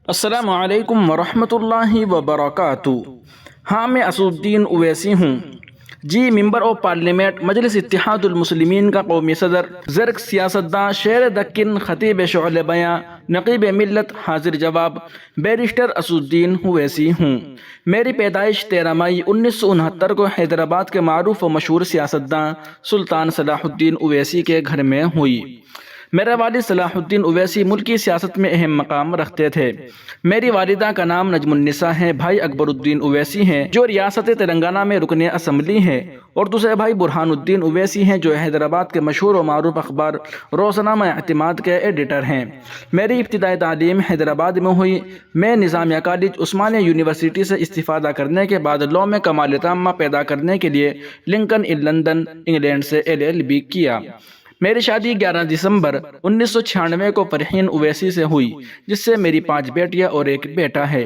السلام علیکم ورحمۃ اللہ وبرکاتہ۔ ہاں، میں اسدالدین اویسی ہوں۔ جی، ممبر آف پارلیمنٹ، مجلس اتحاد المسلمین کا قومی صدر، زرق سیاستداں، شیر دکن، خطیب شعلہ بیاں، نقیب ملت، حاضر جواب بیرسٹر اسدالدین اویسی ہوں۔ میری پیدائش 13 مئی 1969 کو حیدرآباد کے معروف و مشہور سیاستداں سلطان صلاح الدین اویسی کے گھر میں ہوئی۔ میرے والد صلاح الدین اویسی ملکی سیاست میں اہم مقام رکھتے تھے۔ میری والدہ کا نام نجم النساء ہے۔ بھائی اکبر الدین اویسی ہیں جو ریاست تلنگانہ میں رکن اسمبلی ہیں، اور دوسرے بھائی برہان الدین اویسی ہیں جو حیدرآباد کے مشہور و معروف اخبار روزنامہ اعتماد کے ایڈیٹر ہیں۔ میری ابتدائی تعلیم حیدرآباد میں ہوئی۔ میں نظامیہ کالج، عثمانیہ یونیورسٹی سے استفادہ کرنے کے بعد لاء میں کمال تامہ پیدا کرنے کے لیے لنکن ان لندن، انگلینڈ سے LLB کیا۔ میری شادی 11 دسمبر 1996 کو فرحین اویسی سے ہوئی، جس سے میری 5 بیٹیاں اور 1 بیٹا ہے۔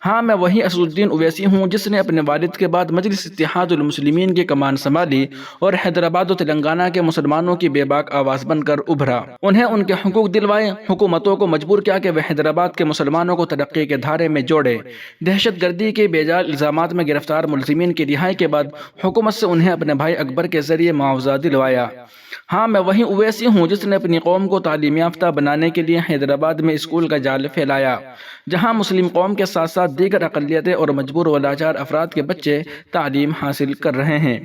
ہاں، میں وہی اسدالدین اویسی ہوں جس نے اپنے والد کے بعد مجلس اتحاد المسلمین کی کمان سنبھالی اور حیدرآباد و تلنگانہ کے مسلمانوں کی بے باک آواز بن کر ابھرا، انہیں ان کے حقوق دلوائے، حکومتوں کو مجبور کیا کہ وہ حیدرآباد کے مسلمانوں کو ترقی کے دھارے میں جوڑے۔ دہشت گردی کے بے جا الزامات میں گرفتار ملزمین کی رہائی کے بعد حکومت سے انہیں اپنے بھائی اکبر کے ذریعے معاوضہ دلوایا۔ ہاں، میں وہی اویسی ہوں جس نے اپنی قوم کو تعلیم یافتہ بنانے کے لیے حیدرآباد میں اسکول کا جال پھیلایا، جہاں مسلم قوم کے ساتھ ساتھ دیگر اقلیتیں اور مجبور و لاچار افراد کے بچے تعلیم حاصل کر رہے ہیں۔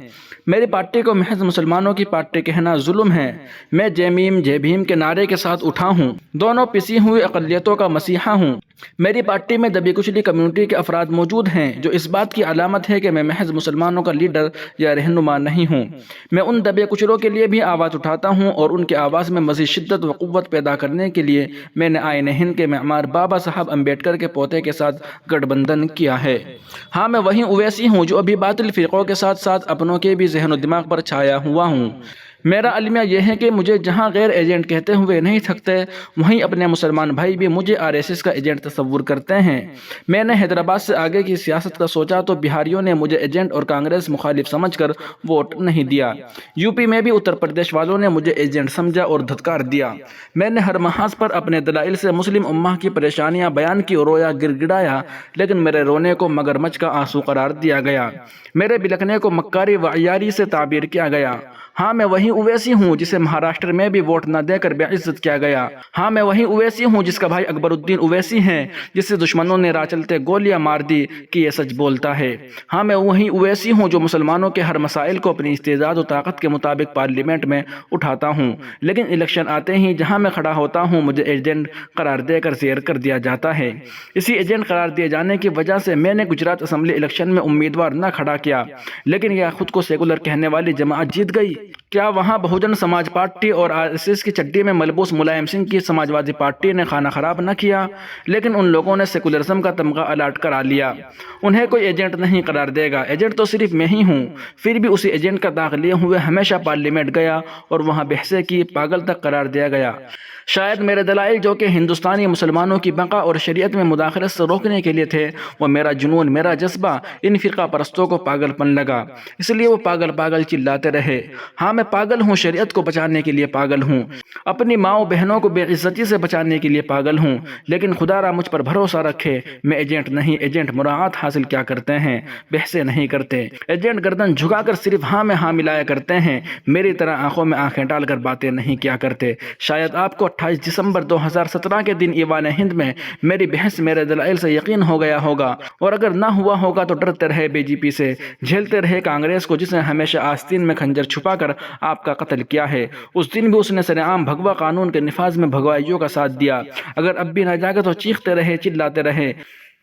میری پارٹی کو محض مسلمانوں کی پارٹی کہنا ظلم ہے۔ میں جے میم جے بھیم کے نعرے کے ساتھ اٹھا ہوں، دونوں پسی ہوئی اقلیتوں کا مسیحا ہوں۔ میری پارٹی میں دبی کچلی کمیونٹی کے افراد موجود ہیں، جو اس بات کی علامت ہے کہ میں محض مسلمانوں کا لیڈر یا رہنما نہیں ہوں۔ میں ان دبے کچلوں کے لیے بھی آواز اٹھاتا ہوں، اور ان کی آواز میں مزید شدت و قوت پیدا کرنے کے لیے میں نے آئین ہند کے معمار بابا صاحب امبیڈکر کے پوتے کے ساتھ گٹھ بندھن کیا ہے۔ ہاں، میں وہی اویسی ہوں جو ابھی باطل فرقوں کے ساتھ ساتھ اپنوں کے بھی ذہن و دماغ پر چھایا ہوا ہوں۔ میرا المیہ یہ ہے کہ مجھے جہاں غیر ایجنٹ کہتے ہوئے نہیں تھکتے، وہیں اپنے مسلمان بھائی بھی مجھے RSS کا ایجنٹ تصور کرتے ہیں۔ میں نے حیدرآباد سے آگے کی سیاست کا سوچا تو بہاریوں نے مجھے ایجنٹ اور کانگریس مخالف سمجھ کر ووٹ نہیں دیا۔ UP میں بھی اتر پردیش والوں نے مجھے ایجنٹ سمجھا اور دھتکار دیا۔ میں نے ہر محاذ پر اپنے دلائل سے مسلم امہ کی پریشانیاں بیان کی اور رویا گڑ گڑایا، لیکن میرے رونے کو مگرمچھ کا آنسو قرار دیا گیا، میرے بلکنے کو مکاری و عیاری سے تعبیر کیا گیا۔ ہاں، میں وہی اویسی ہوں جسے مہاراشٹر میں بھی ووٹ نہ دے کر بے عزت کیا گیا۔ ہاں، میں وہی اویسی ہوں جس کا بھائی اکبر الدین اویسی ہے، جسے دشمنوں نے راہ چلتے گولیاں مار دی کہ یہ سچ بولتا ہے۔ ہاں، میں وہی اویسی ہوں جو مسلمانوں کے ہر مسائل کو اپنی استعداد و طاقت کے مطابق پارلیمنٹ میں اٹھاتا ہوں، لیکن الیکشن آتے ہی جہاں میں کھڑا ہوتا ہوں مجھے ایجنٹ قرار دے کر زیر کر دیا جاتا ہے۔ اسی ایجنٹ قرار دیے جانے کی وجہ سے میں نے گجرات اسمبلی الیکشن میں امیدوار نہ کھڑا کیا، لیکن یہ خود کو سیکولر کہنے والی جماعت جیت گئی۔ کیا وہاں بہوجن سماج پارٹی اور RSS کی چڈی میں ملبوس ملائم سنگھ کی سماجوادی پارٹی نے خانہ خراب نہ کیا؟ لیکن ان لوگوں نے سیکولرزم کا تمغہ الاٹ کرا لیا۔ انہیں کوئی ایجنٹ نہیں قرار دے گا، ایجنٹ تو صرف میں ہی ہوں۔ پھر بھی اسی ایجنٹ کا داغ لیے ہوئے ہمیشہ پارلیمنٹ گیا اور وہاں بحثیں کی، پاگل تک قرار دیا گیا۔ شاید میرے دلائل جو کہ ہندوستانی مسلمانوں کی بقا اور شریعت میں مداخلت سے روکنے کے لیے تھے، وہ میرا جنون، میرا جذبہ ان فرقہ پرستوں کو پاگل پن لگا، اس لیے وہ پاگل پاگل چلاتے رہے۔ ہاں، میں پاگل ہوں، شریعت کو بچانے کے لیے پاگل ہوں، اپنی ماؤں بہنوں کو بے عزتی سے بچانے کے لیے پاگل ہوں، لیکن خدا را مجھ پر بھروسہ رکھے، میں ایجنٹ نہیں۔ ایجنٹ مراعات حاصل کیا کرتے ہیں، بحثیں نہیں کرتے۔ ایجنٹ گردن جھکا کر صرف ہاں میں ہاں ملایا کرتے ہیں، میری طرح آنکھوں میں آنکھیں ڈال کر باتیں نہیں کیا کرتے۔ شاید آپ کو 28 دسمبر 2017 کے دن ایوان ہند میں میری بحث میرے دلائل سے یقین ہو گیا ہوگا، اور اگر نہ ہوا ہوگا تو ڈرتے رہے BJP سے، جھیلتے رہے کانگریس کو جس نے ہمیشہ آستین میں خنجر چھپا کر آپ کا قتل کیا ہے۔ اس دن بھی اس نے سر عام بھگوا قانون کے نفاذ میں بھگوائیوں کا ساتھ دیا۔ اگر اب بھی نہ جاگے تو چیختے رہے، چلاتے رہے،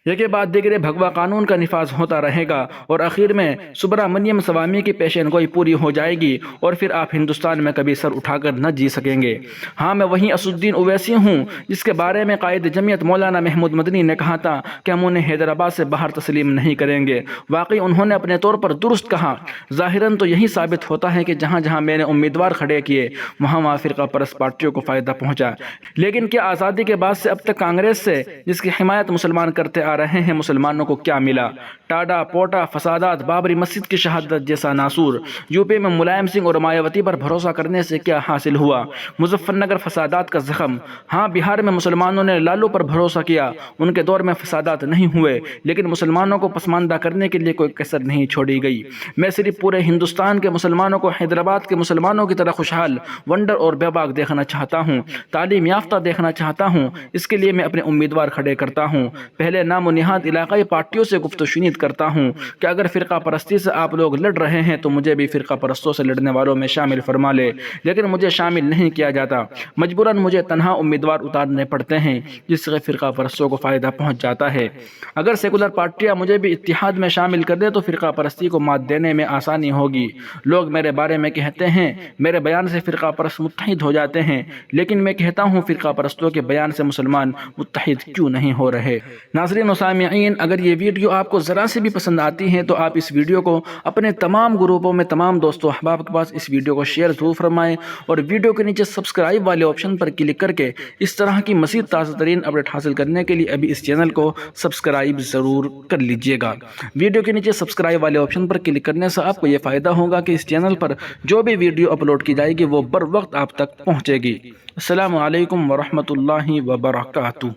یہ بعد دیگر بھگوا قانون کا نفاذ ہوتا رہے گا، اور آخر میں سبرامنیم سوامی کی پیشین گوئی پوری ہو جائے گی، اور پھر آپ ہندوستان میں کبھی سر اٹھا کر نہ جی سکیں گے۔ ہاں، میں وہی اسدالدین اویسی ہوں جس کے بارے میں قائد جمعیت مولانا محمود مدنی نے کہا تھا کہ ہم انہیں حیدرآباد سے باہر تسلیم نہیں کریں گے۔ واقعی انہوں نے اپنے طور پر درست کہا۔ ظاہراً تو یہی ثابت ہوتا ہے کہ جہاں جہاں میں نے امیدوار کھڑے کیے وہاں فرقہ پرست پارٹیوں کو فائدہ پہنچا، لیکن کیا آزادی کے بعد سے اب تک کانگریس سے، جس کی حمایت مسلمان کرتے بتا رہے ہیں مسلمانوں کو کیا ملا؟ ٹاڈا پوٹا فسادات، بابری مسجد کی شہادت جیسا ناصور، یو پی میں ملائم سنگھ اور مایاوتی پر بھروسہ کرنے سے کیا حاصل ہوا؟ مظفر نگر فسادات کا زخم۔ ہاں، بہار میں مسلمانوں نے لالو پر بھروسہ کیا، ان کے دور میں فسادات نہیں ہوئے، لیکن مسلمانوں کو پسماندہ کرنے کے لیے کوئی کسر نہیں چھوڑی گئی۔ میں صرف پورے ہندوستان کے مسلمانوں کو حیدرآباد کے مسلمانوں کی طرح خوشحال، ونڈر اور بے باک دیکھنا چاہتا ہوں، تعلیم یافتہ دیکھنا چاہتا ہوں۔ اس کے لیے میں اپنے امیدوار کھڑے کرتا ہوں۔ پہلے نام و نہاد علاقائی پارٹیوں سے گفت و شنید کرتا ہوں کہ اگر فرقہ پرستی سے آپ لوگ لڑ رہے ہیں تو مجھے بھی فرقہ پرستوں سے لڑنے والوں میں شامل فرما لے، لیکن مجھے شامل نہیں کیا جاتا۔ مجبوراً مجھے تنہا امیدوار اتارنے پڑتے ہیں، جس سے فرقہ پرستوں کو فائدہ پہنچ جاتا ہے۔ اگر سیکولر پارٹیاں مجھے بھی اتحاد میں شامل کر دیں تو فرقہ پرستی کو مات دینے میں آسانی ہوگی۔ لوگ میرے بارے میں کہتے ہیں میرے بیان سے فرقہ پرست متحد ہو جاتے ہیں، لیکن میں کہتا ہوں فرقہ پرستوں کے بیان سے مسلمان متحد کیوں نہیں ہو رہے؟ ناظرین و سامعین، اگر یہ ویڈیو آپ کو ذرا سے بھی پسند آتی ہے تو آپ اس ویڈیو کو اپنے تمام گروپوں میں، تمام دوستوں احباب کے پاس اس ویڈیو کو شیئر ضرور فرمائیں، اور ویڈیو کے نیچے سبسکرائب والے آپشن پر کلک کر کے اس طرح کی مزید تازہ ترین اپڈیٹ حاصل کرنے کے لیے ابھی اس چینل کو سبسکرائب ضرور کر لیجئے گا۔ ویڈیو کے نیچے سبسکرائب والے آپشن پر کلک کرنے سے آپ کو یہ فائدہ ہوگا کہ اس چینل پر جو بھی ویڈیو اپلوڈ کی جائے گی وہ بر وقت آپ تک پہنچے گی۔ السلام علیکم ورحمۃ اللہ وبرکاتہ۔